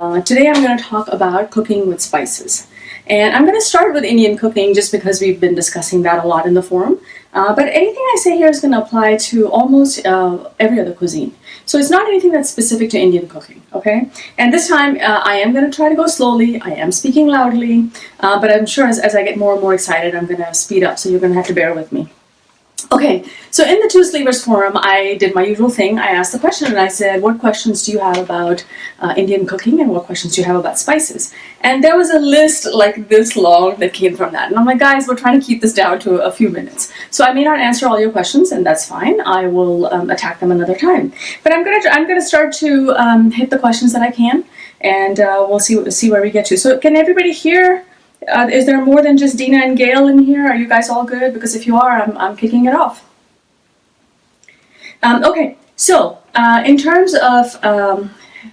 Today I'm going to talk about cooking with spices. And I'm going to start with Indian cooking just because we've been discussing that a lot in the forum. But anything I say here is going to apply to almost every other cuisine. So it's not anything that's specific to Indian cooking, okay? And this time I am going to try to go slowly. I am speaking loudly, but I'm sure as I get more and more excited, I'm going to speed up, so you're going to have to bear with me. Okay, so in the Twosleevers forum, I did my usual thing. I asked the question and I said, what questions do you have about Indian cooking and what questions do you have about spices? And there was a list like this long that came from that. And I'm like, guys, we're trying to keep this down to a few minutes. So I may not answer all your questions, and that's fine. I will attack them another time. But I'm gonna start to hit the questions that I can, and we'll see where we get to. So can everybody hear? Is there more than just Dina and Gail in here? Are you guys all good? Because if you are, I'm kicking it off. Okay, so in terms of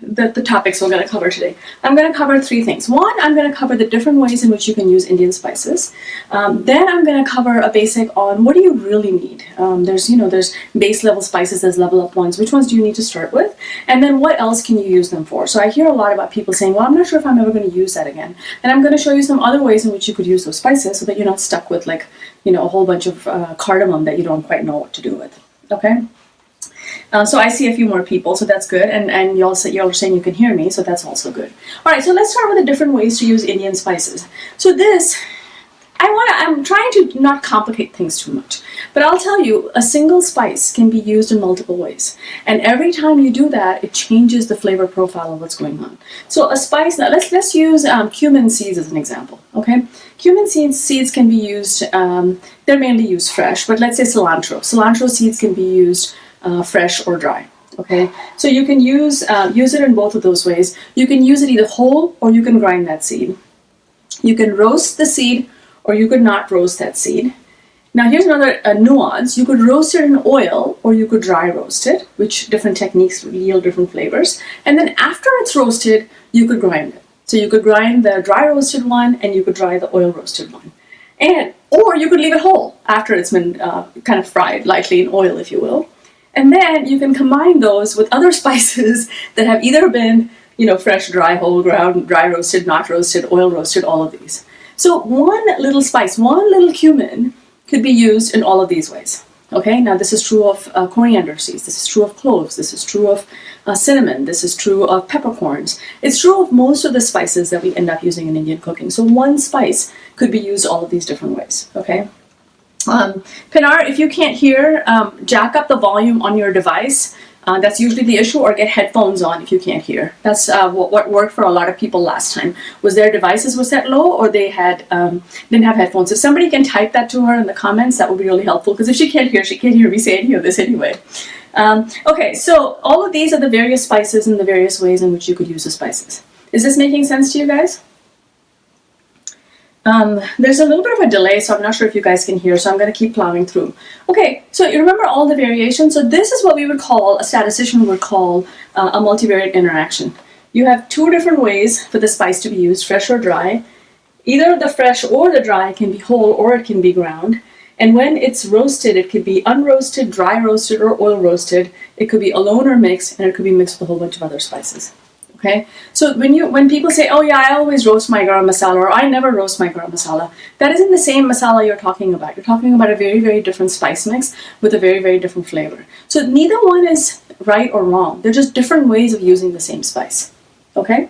the topics we're going to cover today, I'm going to cover three things. One, I'm going to cover the different ways in which you can use Indian spices. Then I'm going to cover a basic on what do you really need. There's base level spices, there's level up ones. Which ones do you need to start with? And then what else can you use them for? So I hear a lot about people saying, well, I'm not sure if I'm ever going to use that again. And I'm going to show you some other ways in which you could use those spices so that you're not stuck with a whole bunch of cardamom that you don't quite know what to do with. Okay? So I see a few more people, so that's good, and y'all are saying you can hear me, so that's also good. All right, so let's start with the different ways to use Indian spices. So I'm trying to not complicate things too much, but I'll tell you, a single spice can be used in multiple ways, and every time you do that, it changes the flavor profile of what's going on. So a spice, now let's use cumin seeds as an example, okay? Cumin seeds can be used, they're mainly used fresh, but let's say cilantro. Cilantro seeds can be used fresh or dry. Okay, so you can use it in both of those ways. You can use it either whole or you can grind that seed. You can roast the seed or you could not roast that seed. Now here's another nuance. You could roast it in oil or you could dry roast it, which different techniques yield different flavors. And then after it's roasted, you could grind it. So you could grind the dry roasted one and you could dry the oil roasted one. Or you could leave it whole after it's been kind of fried lightly in oil, if you will. And then you can combine those with other spices that have either been, fresh, dry, whole ground, dry roasted, not roasted, oil roasted, all of these. So one little spice, one little cumin could be used in all of these ways. Okay, now this is true of coriander seeds, this is true of cloves, this is true of cinnamon, this is true of peppercorns. It's true of most of the spices that we end up using in Indian cooking. So one spice could be used all of these different ways, okay? Pinar, if you can't hear, jack up the volume on your device. That's usually the issue, or get headphones on if you can't hear. That's what worked for a lot of people last time. Was their devices were set low, or they had didn't have headphones. If somebody can type that to her in the comments, that would be really helpful, because if she can't hear me say any of this anyway. Okay, so all of these are the various spices and the various ways in which you could use the spices. Is this making sense to you guys? There's a little bit of a delay, so I'm not sure if you guys can hear, so I'm going to keep plowing through. Okay, so you remember all the variations? So this is what we would call, a statistician would call a multivariate interaction. You have two different ways for the spice to be used, fresh or dry. Either the fresh or the dry can be whole or it can be ground. And when it's roasted, it could be unroasted, dry roasted, or oil roasted. It could be alone or mixed, and it could be mixed with a whole bunch of other spices. Okay, so when people say, oh yeah, I always roast my garam masala, or I never roast my garam masala, that isn't the same masala you're talking about. You're talking about a very, very different spice mix with a very, very different flavor. So neither one is right or wrong. They're just different ways of using the same spice. Okay?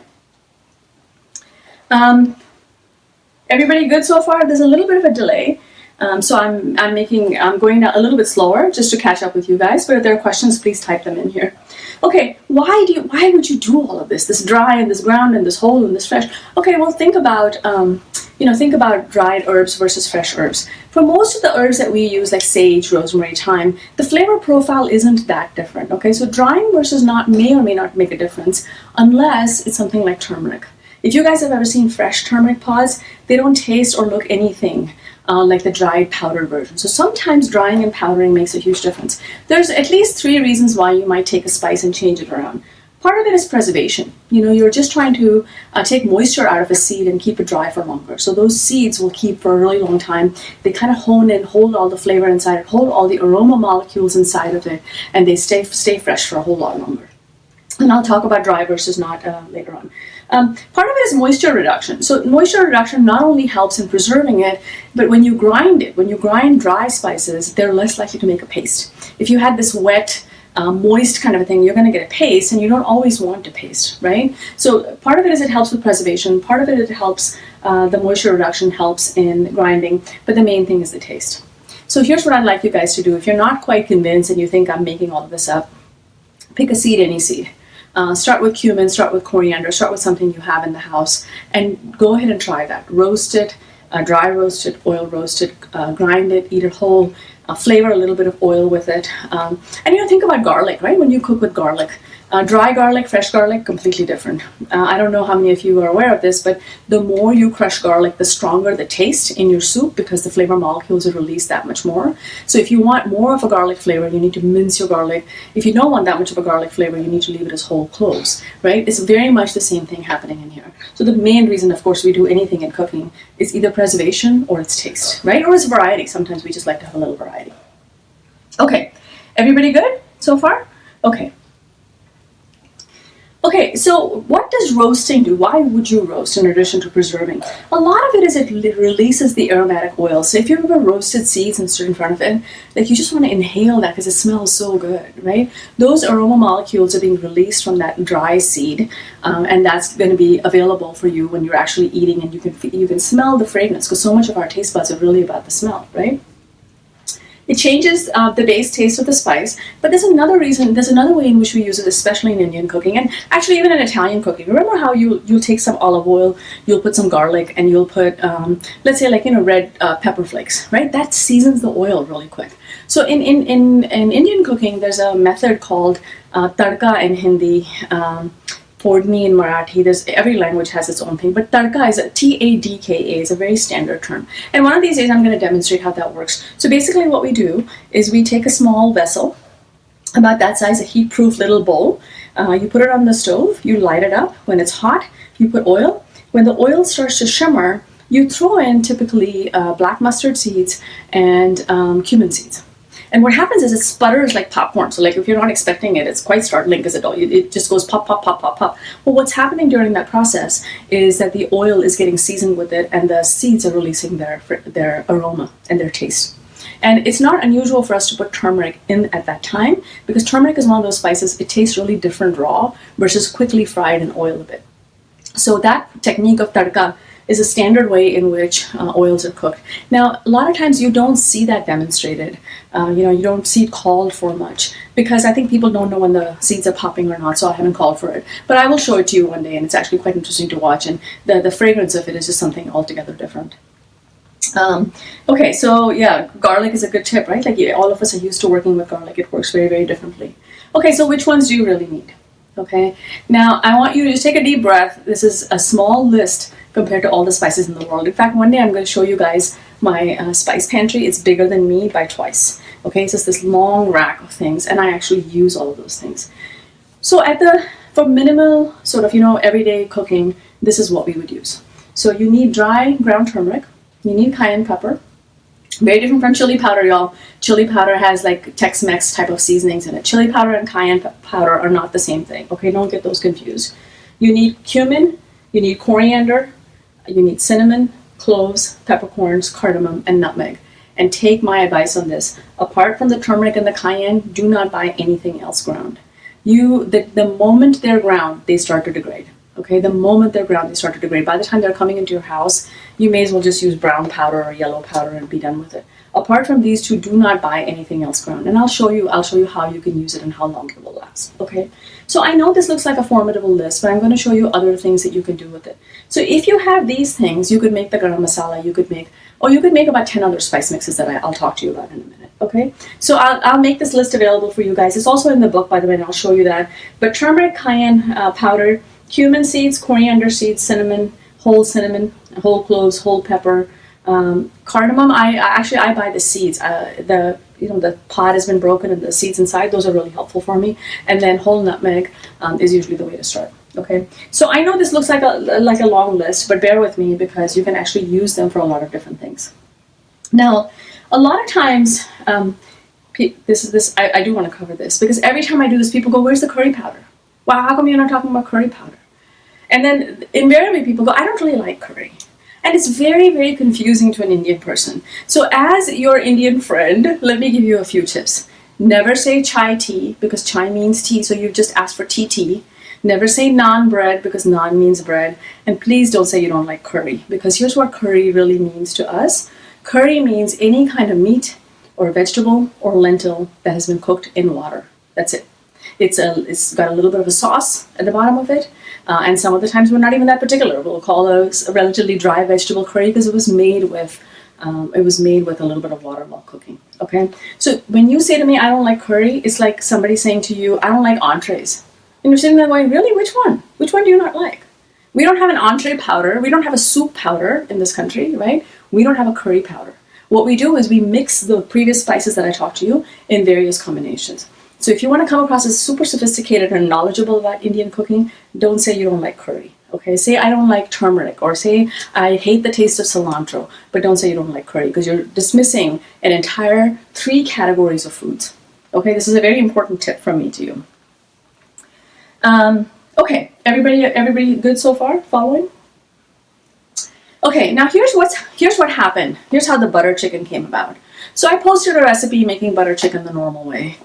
Everybody good so far? There's a little bit of a delay. So I'm going a little bit slower just to catch up with you guys, but if there are questions, please type them in here. Okay, why would you do all of this dry and this ground and this whole and this fresh? Okay, well, think about dried herbs versus fresh herbs. For most of the herbs that we use, like sage, rosemary, thyme, the flavor profile isn't that different. Okay, so drying versus not may or may not make a difference unless it's something like turmeric. If you guys have ever seen fresh turmeric pods, they don't taste or look anything like the dried powdered version. So sometimes drying and powdering makes a huge difference. There's at least 3 reasons why you might take a spice and change it around. Part of it is preservation. You're just trying to take moisture out of a seed and keep it dry for longer. So those seeds will keep for a really long time. They kind of hone in, hold all the flavor inside it, hold all the aroma molecules inside of it, and they stay fresh for a whole lot longer. And I'll talk about dry versus not later on. Part of it is moisture reduction. So moisture reduction not only helps in preserving it, but when you grind it, when you grind dry spices, they're less likely to make a paste. If you had this wet, moist kind of a thing, you're going to get a paste, and you don't always want a paste, right? So part of it is it helps with preservation. Part of it helps, the moisture reduction helps in grinding, but the main thing is the taste. So here's what I'd like you guys to do. If you're not quite convinced and you think I'm making all of this up, pick a seed, any seed. Start with cumin, start with coriander, start with something you have in the house, and go ahead and try that. Roast it, dry roast it, oil roast it, grind it, eat it whole, flavor a little bit of oil with it. And think about garlic, right? When you cook with garlic, dry garlic, fresh garlic, completely different. I don't know how many of you are aware of this, but the more you crush garlic, the stronger the taste in your soup because the flavor molecules are released that much more. So if you want more of a garlic flavor, you need to mince your garlic. If you don't want that much of a garlic flavor, you need to leave it as whole cloves, right? It's very much the same thing happening in here. So the main reason, of course, we do anything in cooking is either preservation or it's taste, right? Or it's variety. Sometimes we just like to have a little variety. Okay, everybody good so far? Okay, so what does roasting do? Why would you roast in addition to preserving? A lot of it is it releases the aromatic oil. So if you ever roasted seeds and stood in front of it, like you just want to inhale that because it smells so good, right? Those aroma molecules are being released from that dry seed, and that's going to be available for you when you're actually eating, and you can smell the fragrance because so much of our taste buds are really about the smell, right? It changes the base taste of the spice, but there's another way in which we use it, especially in Indian cooking, and actually even in Italian cooking. Remember how you'll take some olive oil, you'll put some garlic, and you'll put, let's say red pepper flakes, right? That seasons the oil really quick. So in Indian cooking, there's a method called tadka in Hindi, Fordni in Marathi. Every language has its own thing, but tadka is Tadka is a very standard term. And one of these days I'm going to demonstrate how that works. So basically what we do is we take a small vessel, about that size, a heat-proof little bowl. You put it on the stove, you light it up. When it's hot, you put oil. When the oil starts to shimmer, you throw in typically black mustard seeds and cumin seeds. And what happens is it sputters like popcorn. So like if you're not expecting it, it's quite startling because it just goes pop, pop, pop, pop, pop. Well, what's happening during that process is that the oil is getting seasoned with it and the seeds are releasing their aroma and their taste. And it's not unusual for us to put turmeric in at that time because turmeric is one of those spices, it tastes really different raw versus quickly fried in oil a bit. So that technique of tadka is a standard way in which oils are cooked. Now, a lot of times you don't see that demonstrated. You don't see it called for much because I think people don't know when the seeds are popping or not, so I haven't called for it. But I will show it to you one day, and it's actually quite interesting to watch, and the fragrance of it is just something altogether different. Okay, so yeah, garlic is a good tip, right? Like all of us are used to working with garlic. It works very, very differently. Okay, so which ones do you really need? Okay, now I want you to just take a deep breath. This is a small list compared to all the spices in the world. In fact, one day I'm going to show you guys my spice pantry. It's bigger than me by twice. Okay, so it's this long rack of things, and I actually use all of those things. So for minimal sort of everyday cooking, this is what we would use. So you need dry ground turmeric. You need cayenne pepper. Very different from chili powder, y'all. Chili powder has like Tex-Mex type of seasonings in it. Chili powder and cayenne powder are not the same thing. Okay, don't get those confused. You need cumin, you need coriander, you need cinnamon, cloves, peppercorns, cardamom, and nutmeg. And take my advice on this. Apart from the turmeric and the cayenne, do not buy anything else ground. The moment they're ground, they start to degrade. Okay, the moment they're ground, they start to degrade. By the time they're coming into your house, you may as well just use brown powder or yellow powder and be done with it. Apart from these two, do not buy anything else ground. And I'll show you how you can use it and how long it will last. Okay, so I know this looks like a formidable list, but I'm going to show you other things that you can do with it. So if you have these things, you could make the garam masala. You could make about 10 other spice mixes that I'll talk to you about in a minute. Okay, so I'll make this list available for you guys. It's also in the book, by the way, and I'll show you that. But turmeric, cayenne powder, cumin seeds, coriander seeds, cinnamon, whole cloves, whole pepper, cardamom. I buy the seeds. The pod has been broken and the seeds inside. Those are really helpful for me. And then whole nutmeg is usually the way to start. Okay, so I know this looks like a long list, but bear with me because you can actually use them for a lot of different things. Now, a lot of times, I do want to cover this because every time I do this, people go, "Where's the curry powder? Wow, how come you're not talking about curry powder?" And then invariably people go, I don't really like curry. And it's very, very confusing to an Indian person. So as your Indian friend, let me give you a few tips. Never say chai tea, because chai means tea, so you've just asked for tea. Never say naan bread, because naan means bread. And please don't say you don't like curry, because here's what curry really means to us. Curry means any kind of meat or vegetable or lentil that has been cooked in water. That's it. It's got a little bit of a sauce at the bottom of it. And some of the times we're not even that particular. We'll call a relatively dry vegetable curry because it was made with a little bit of water while cooking. Okay, so when you say to me, I don't like curry, it's like somebody saying to you, I don't like entrees. And you're sitting there going, really? Which one? Which one do you not like? We don't have an entree powder. We don't have a soup powder in this country, right? We don't have a curry powder. What we do is we mix the previous spices that I talked to you in various combinations. So if you want to come across as super sophisticated and knowledgeable about Indian cooking, don't say you don't like curry. Okay, say I don't like turmeric, or say I hate the taste of cilantro, but don't say you don't like curry, because you're dismissing an entire 3 categories of foods. Okay, this is a very important tip from me to you. Okay, everybody good so far? Following? Okay, now here's what happened. Here's how the butter chicken came about. So I posted a recipe making butter chicken the normal way.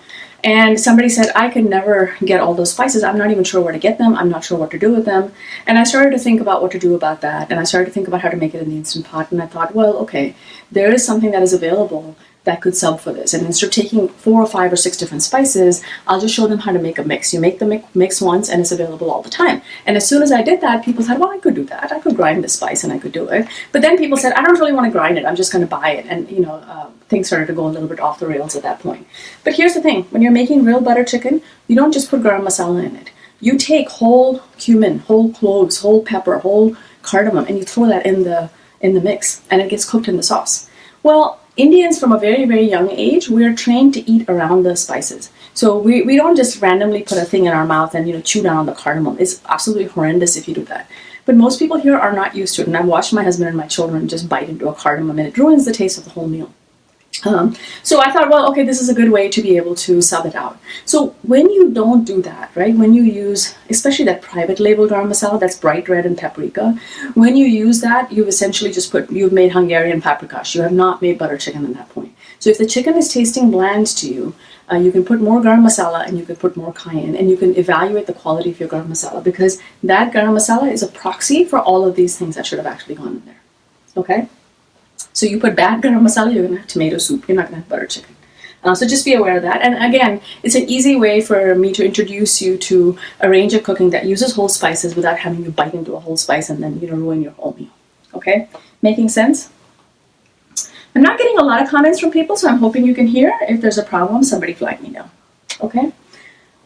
And somebody said, I could never get all those spices. I'm not even sure where to get them. I'm not sure what to do with them. And I started to think about what to do about that. And I started to think about how to make it in the Instant Pot. And I thought, well, okay, there is something that is available that could sub for this. And instead of taking 4 or 5 or 6 different spices, I'll just show them how to make a mix. You make the mix once and it's available all the time. And as soon as I did that, people said, well, I could do that. I could grind the spice and I could do it. But then people said, I don't really want to grind it. I'm just going to buy it. And, things started to go a little bit off the rails at that point. But here's the thing. When you're making real butter chicken, you don't just put garam masala in it. You take whole cumin, whole cloves, whole pepper, whole cardamom, and you throw that in the mix, and it gets cooked in the sauce. Well, Indians from a very, very young age, we're trained to eat around the spices. So we don't just randomly put a thing in our mouth and chew down on the cardamom. It's absolutely horrendous if you do that. But most people here are not used to it, and I've watched my husband and my children just bite into a cardamom, and it ruins the taste of the whole meal. So I thought, well, okay, this is a good way to be able to sub it out. So when you don't do that, right, when you use, especially that private label garam masala, that's bright red and paprika, when you use that, you've essentially you've made Hungarian paprikash. You have not made butter chicken at that point. So if the chicken is tasting bland to you, you can put more garam masala and you can put more cayenne, and you can evaluate the quality of your garam masala, because that garam masala is a proxy for all of these things that should have actually gone in there. Okay? So you put bad garam masala, you're going to have tomato soup. You're not going to have butter chicken. So just be aware of that. And again, it's an easy way for me to introduce you to a range of cooking that uses whole spices without having you bite into a whole spice and then ruin your whole meal. Okay? Making sense? I'm not getting a lot of comments from people, so I'm hoping you can hear. If there's a problem, somebody flag me down. Okay?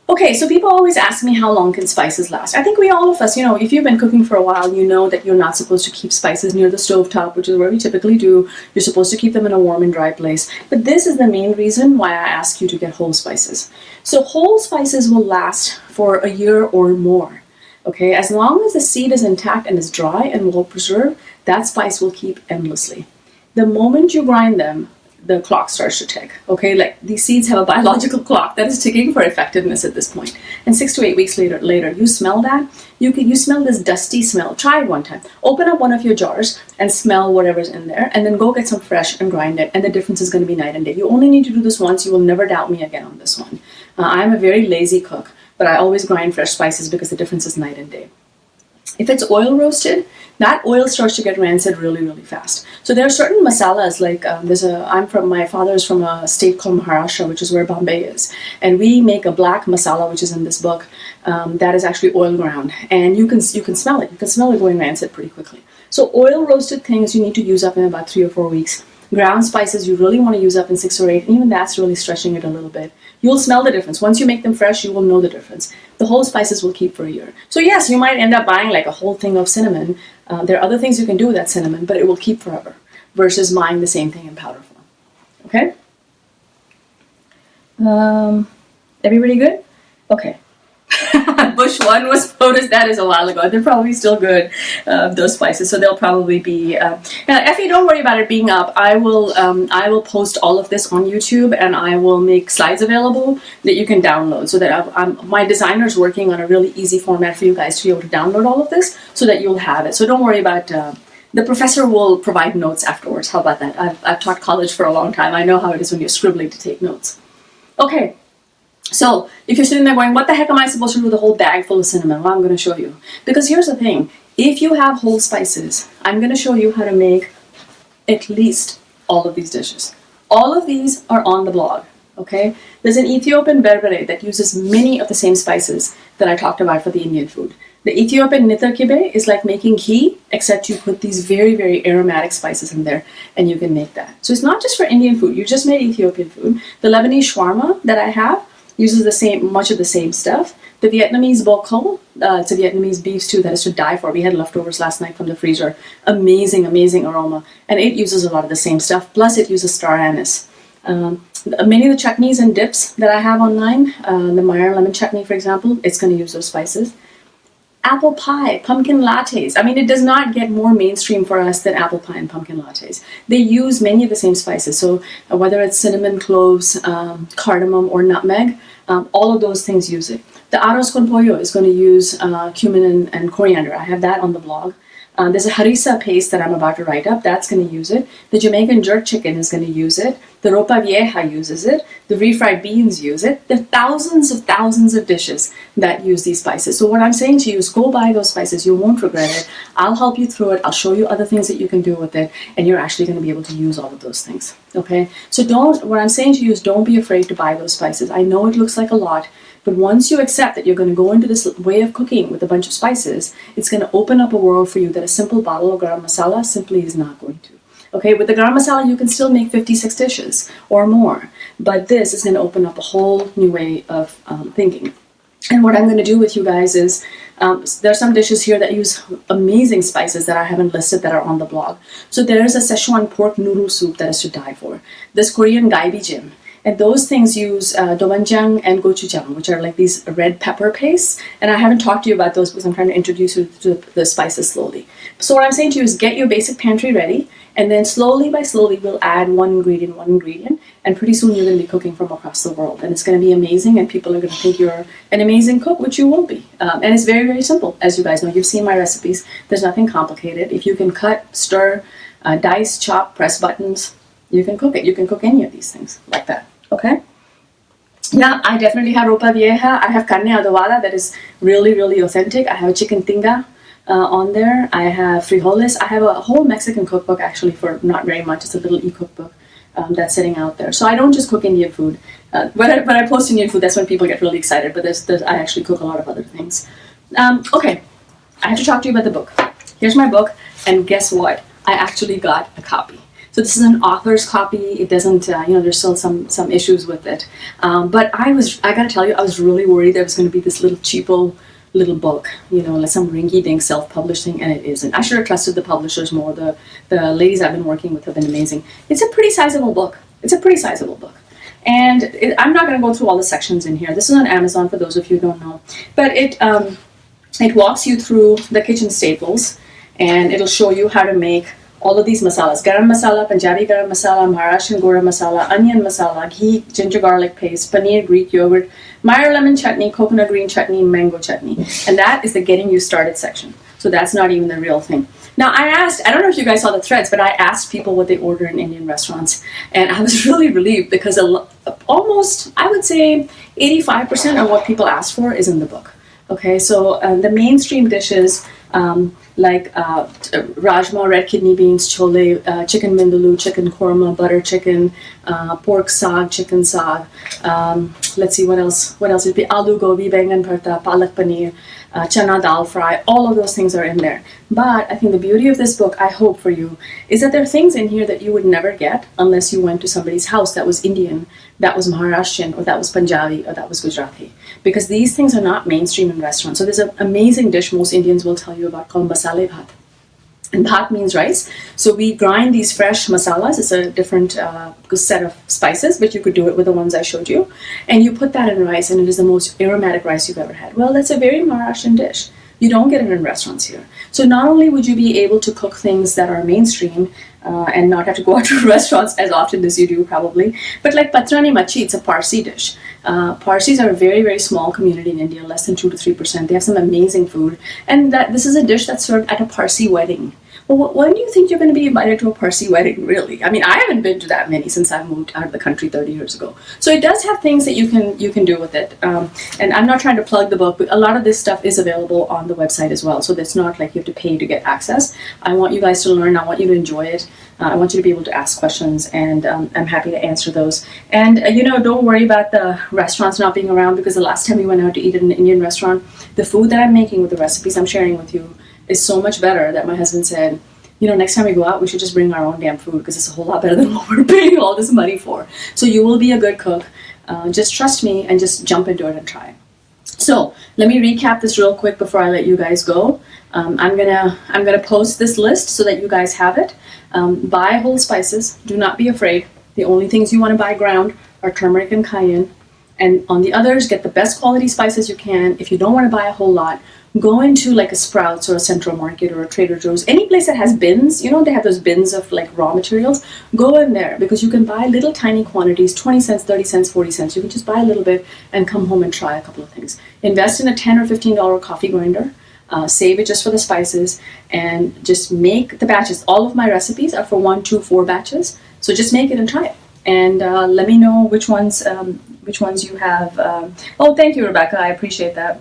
Okay, so people always ask me how long can spices last. I think all of us, if you've been cooking for a while, you know that you're not supposed to keep spices near the stovetop, which is where we typically do. You're supposed to keep them in a warm and dry place. But this is the main reason why I ask you to get whole spices. So whole spices will last for a year or more. Okay, as long as the seed is intact and is dry and well preserved, that spice will keep endlessly. The moment you grind them, the clock starts to tick. Okay, like these seeds have a biological clock that is ticking for effectiveness at this point. And 6 to 8 weeks later, you smell that. You smell this dusty smell. Try it one time. Open up one of your jars and smell whatever's in there, and then go get some fresh and grind it. And the difference is going to be night and day. You only need to do this once. You will never doubt me again on this one. I'm a very lazy cook, but I always grind fresh spices because the difference is night and day. If it's oil roasted, that oil starts to get rancid really, really fast. So there are certain masalas, like my father's from a state called Maharashtra, which is where Bombay is. And we make a black masala, which is in this book, that is actually oil ground. And you can smell it. You can smell it going rancid pretty quickly. So oil roasted things you need to use up in about 3 or 4 weeks. Ground spices you really want to use up in 6 or 8, and even that's really stretching it a little bit. You'll smell the difference. Once you make them fresh, you will know the difference. The whole spices will keep for a year. So yes, you might end up buying like a whole thing of cinnamon. There are other things you can do with that cinnamon, but it will keep forever versus buying the same thing in powder form. Okay? Everybody good? Okay. Bush one was photos. That is a while ago. They're probably still good, those spices. So they'll probably be. Effie, don't worry about it being up. I will post all of this on YouTube, and I will make slides available that you can download. So that my designer's working on a really easy format for you guys to be able to download all of this, so that you'll have it. So don't worry about. The professor will provide notes afterwards. How about that? I've taught college for a long time. I know how it is when you're scribbling to take notes. Okay. So if you're sitting there going, what the heck am I supposed to do with a whole bag full of cinnamon? Well, I'm going to show you. Because here's the thing. If you have whole spices, I'm going to show you how to make at least all of these dishes. All of these are on the blog. Okay? There's an Ethiopian berbere that uses many of the same spices that I talked about for the Indian food. The Ethiopian nitarkibe is like making ghee, except you put these very, very aromatic spices in there, and you can make that. So it's not just for Indian food. You just made Ethiopian food. The Lebanese shawarma that I have uses much of the same stuff. The Vietnamese bokho, it's a Vietnamese beef stew that is to die for. We had leftovers last night from the freezer. Amazing, amazing aroma. And it uses a lot of the same stuff, plus it uses star anise. Many of the chutneys and dips that I have online, the Meyer lemon chutney, for example, it's going to use those spices. Apple pie, pumpkin lattes. I mean, it does not get more mainstream for us than apple pie and pumpkin lattes. They use many of the same spices. So whether it's cinnamon, cloves, cardamom, or nutmeg, all of those things use it. The arroz con pollo is going to use cumin and coriander. I have that on the blog. There's a harissa paste that I'm about to write up. That's going to use it. The Jamaican jerk chicken is going to use it. The ropa vieja uses it. The refried beans use it. There are thousands of dishes that use these spices. So what I'm saying to you is go buy those spices. You won't regret it. I'll help you through it. I'll show you other things that you can do with it. And you're actually going to be able to use all of those things. Okay? So what I'm saying to you is don't be afraid to buy those spices. I know it looks like a lot. But once you accept that you're going to go into this way of cooking with a bunch of spices, it's going to open up a world for you that a simple bottle of garam masala simply is not going to. Okay, with the garam masala, you can still make 56 dishes or more. But this is going to open up a whole new way of thinking. And what I'm going to do with you guys is, there are some dishes here that use amazing spices that I haven't listed that are on the blog. So there's a Szechuan pork noodle soup that is to die for. This Korean gaibijim. And those things use domanjang and gochujang, which are like these red pepper pastes. And I haven't talked to you about those because I'm trying to introduce you to the spices slowly. So what I'm saying to you is get your basic pantry ready, and then slowly we'll add one ingredient, and pretty soon you're going to be cooking from across the world. And it's going to be amazing, and people are going to think you're an amazing cook, which you will be. And it's very, very simple. As you guys know, you've seen my recipes. There's nothing complicated. If you can cut, stir, dice, chop, press buttons, you can cook it. You can cook any of these things like that. Okay? Yeah, I definitely have ropa vieja. I have carne adobada that is really, really authentic. I have a chicken tinga on there. I have frijoles. I have a whole Mexican cookbook actually for not very much. It's a little e-cookbook that's sitting out there. So I don't just cook Indian food. When I post Indian food, that's when people get really excited. But I actually cook a lot of other things. Okay, I have to talk to you about the book. Here's my book, and guess what? I actually got a copy. So this is an author's copy. It doesn't, there's still some issues with it. But I gotta tell you, I was really worried there was going to be this little cheapo little book, like some rinky-dink self-publishing, and it isn't. I should have trusted the publishers more. The ladies I've been working with have been amazing. It's a pretty sizable book. And I'm not going to go through all the sections in here. This is on Amazon for those of you who don't know. But it walks you through the kitchen staples, and it'll show you how to make all of these masalas. Garam masala, Punjabi garam masala, Maharashtrian garam masala, onion masala, ghee, ginger garlic paste, paneer, Greek yogurt, Meyer lemon chutney, coconut green chutney, mango chutney. And that is the getting you started section. So that's not even the real thing. Now I don't know if you guys saw the threads, but I asked people what they order in Indian restaurants. And I was really relieved because almost, I would say 85% of what people ask for is in the book. Okay, so the mainstream dishes, like rajma, red kidney beans, chole, chicken vindaloo, chicken korma, butter chicken, pork saag, chicken saag. Let's see what else would be aloo gobi, bangan bharta, palak paneer, chana dal fry. All of those things are in there. But I think the beauty of this book, I hope for you, is that there are things in here that you would never get unless you went to somebody's house that was Indian, that was Maharashtrian, or that was Punjabi, or that was Gujarati. Because these things are not mainstream in restaurants. So there's an amazing dish most Indians will tell you about called masale bhat. And bhat means rice. So we grind these fresh masalas. It's a different set of spices, but you could do it with the ones I showed you. And you put that in rice, and it is the most aromatic rice you've ever had. Well, that's a very Maharashtrian dish. You don't get it in restaurants here. So not only would you be able to cook things that are mainstream and not have to go out to restaurants as often as you do probably, but like patrani machi, it's a Parsi dish. Parsis are a very, very small community in India, less than 2 to 3%. They have some amazing food. And this is a dish that's served at a Parsi wedding. Well, when do you think you're going to be invited to a Parsi wedding, really? I mean, I haven't been to that many since I moved out of the country 30 years ago. So it does have things that you can do with it. And I'm not trying to plug the book, but a lot of this stuff is available on the website as well. So it's not like you have to pay to get access. I want you guys to learn. I want you to enjoy it. I want you to be able to ask questions, and I'm happy to answer those. And, don't worry about the restaurants not being around, because the last time we went out to eat at an Indian restaurant, the food that I'm making with the recipes I'm sharing with you is so much better that my husband said, next time we go out, we should just bring our own damn food, because it's a whole lot better than what we're paying all this money for. So you will be a good cook. Just trust me and just jump into it and try. So let me recap this real quick before I let you guys go. I'm gonna post this list so that you guys have it. Buy whole spices. Do not be afraid. The only things you want to buy ground are turmeric and cayenne. And on the others, get the best quality spices you can. If you don't want to buy a whole lot, go into like a Sprouts or a Central Market or a Trader Joe's, any place that has bins. They have those bins of like raw materials. Go in there, because you can buy little tiny quantities, 20 cents, 30 cents, 40 cents. You can just buy a little bit and come home and try a couple of things. Invest in a $10 or $15 coffee grinder. Save it just for the spices, and just make the batches. All of my recipes are for 1, 2, 4 batches. So just make it and try it. And let me know which ones you have. Oh, thank you, Rebecca. I appreciate that.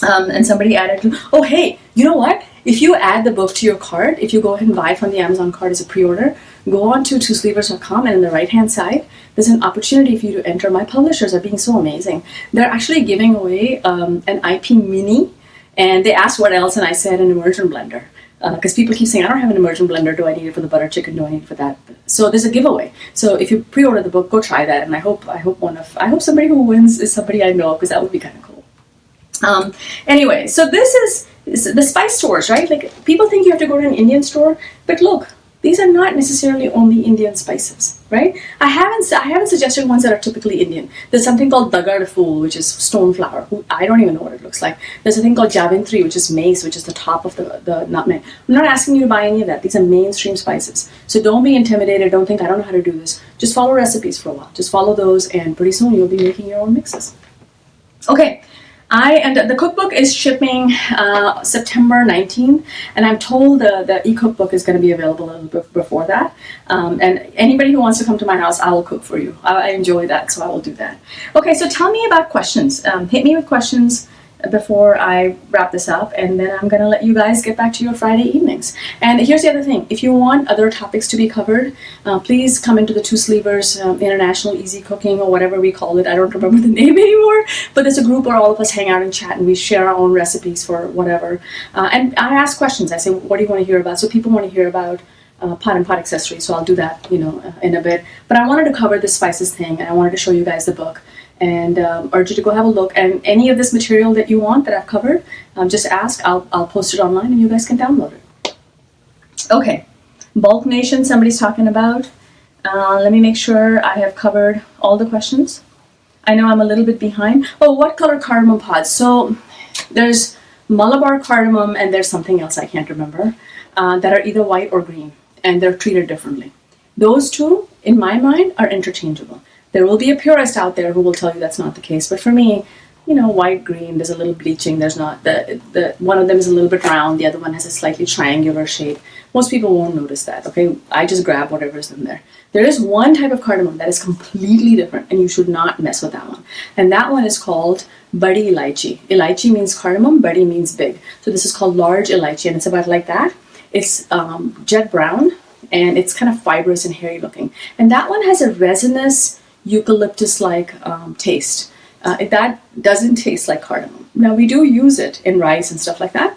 And somebody added, oh, hey, you know what? If you add the book to your cart, if you go ahead and buy from the Amazon cart as a pre-order, go on to Twosleevers.com, and on the right-hand side, there's an opportunity for you to enter. My publishers are being so amazing. They're actually giving away an IP mini, and they asked what else, and I said an immersion blender. Because people keep saying, I don't have an immersion blender. Do I need it for the butter chicken? Do I need it for that? So there's a giveaway. So if you pre-order the book, go try that. And I hope somebody who wins is somebody I know, because that would be kind of cool. Anyway, so this is the spice stores, right? Like, people think you have to go to an Indian store, but look, these are not necessarily only Indian spices, right? I haven't suggested ones that are typically Indian. There's something called dagar fool, which is stone flour. I don't even know what it looks like. There's a thing called javintri, which is mace, which is the top of the nutmeg. I'm not asking you to buy any of that. These are mainstream spices. So don't be intimidated. Don't think I don't know how to do this. Just follow recipes for a while. Just follow those, and pretty soon you'll be making your own mixes. Okay. The cookbook is shipping September 19th, and I'm told the e-cookbook is going to be available a little bit before that. And anybody who wants to come to my house, I will cook for you. I enjoy that, so I will do that. Okay, so tell me about questions. Hit me with questions before I wrap this up, and then I'm going to let you guys get back to your Friday evenings. And here's the other thing. If you want other topics to be covered, please come into the Twosleevers International Easy Cooking, or whatever we call it. I don't remember the name anymore, but there's a group where all of us hang out and chat, and we share our own recipes for whatever. And I ask questions. I say, what do you want to hear about? So people want to hear about pot and pot accessories, so I'll do that, in a bit. But I wanted to cover the spices thing, and I wanted to show you guys the book. And urge you to go have a look. And any of this material that you want that I've covered, just ask. I'll post it online, and you guys can download it. Okay, Bulk Nation, somebody's talking about. Let me make sure I have covered all the questions. I know I'm a little bit behind. Oh, what color cardamom pods? So there's Malabar cardamom, and there's something else I can't remember, that are either white or green, and they're treated differently. Those two, in my mind, are interchangeable. There will be a purist out there who will tell you that's not the case. But for me, white, green, there's a little bleaching. There's not, the one of them is a little bit round. The other one has a slightly triangular shape. Most people won't notice that, okay? I just grab whatever's in there. There is one type of cardamom that is completely different, and you should not mess with that one. And that one is called badi elaichi. Elaichi means cardamom, badi means big. So this is called large elaichi, and it's about like that. It's jet brown, and it's kind of fibrous and hairy looking. And that one has a resinous, eucalyptus-like taste. That doesn't taste like cardamom. Now, we do use it in rice and stuff like that,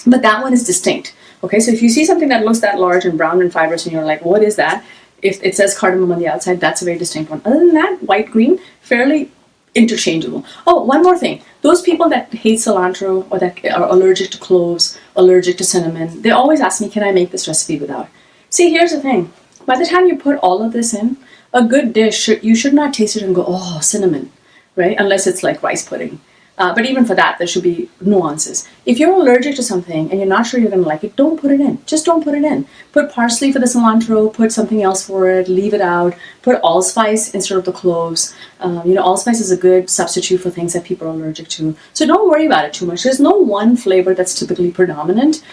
but that one is distinct. Okay, so if you see something that looks that large and brown and fibrous, and you're like, what is that? If it says cardamom on the outside, that's a very distinct one. Other than that, white, green, fairly interchangeable. Oh, one more thing. Those people that hate cilantro or that are allergic to cloves, allergic to cinnamon, they always ask me, can I make this recipe without? See, here's the thing. By the time you put all of this in, a good dish, you should not taste it and go, oh, cinnamon, right? Unless it's like rice pudding. But even for that, there should be nuances. If you're allergic to something and you're not sure you're going to like it, don't put it in. Just don't put it in. Put parsley for the cilantro, put something else for it, leave it out. Put allspice instead of the cloves. Allspice is a good substitute for things that people are allergic to. So don't worry about it too much. There's no one flavor that's typically predominant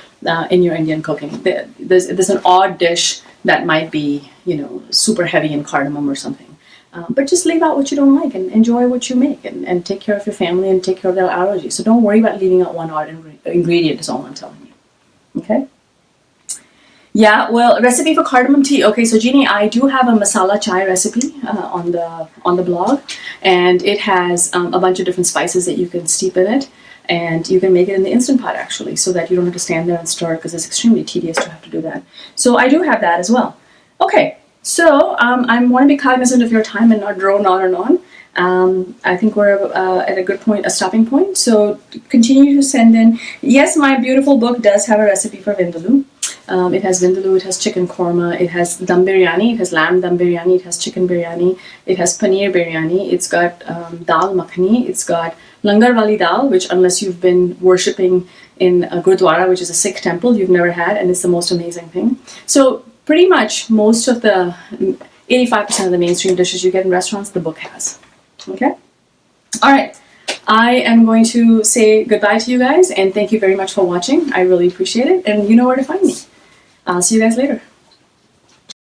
in your Indian cooking. There's an odd dish that might be, super heavy in cardamom or something. But just leave out what you don't like and enjoy what you make and take care of your family and take care of their allergies. So don't worry about leaving out one odd ingredient is all I'm telling you. Okay? Yeah, well, recipe for cardamom tea. Okay, so Jeannie, I do have a masala chai recipe on the blog, and it has a bunch of different spices that you can steep in it, and you can make it in the Instant Pot actually, so that you don't have to stand there and stir because it's extremely tedious to have to do that. So I do have that as well. Okay. So I want to be cognizant of your time and not drone on and on. I think we're at a good point, a stopping point. So continue to send in. Yes, my beautiful book does have a recipe for vindaloo. It has vindaloo, it has chicken korma, it has dum biryani, it has lamb dum biryani, it has chicken biryani, it has paneer biryani, it's got dal makhani, it's got langar wali dal, which unless you've been worshipping in a gurdwara, which is a Sikh temple, you've never had, and it's the most amazing thing. So pretty much most of the 85% of the mainstream dishes you get in restaurants, the book has. Okay? All right. I am going to say goodbye to you guys and thank you very much for watching. I really appreciate it. And you know where to find me. I'll see you guys later.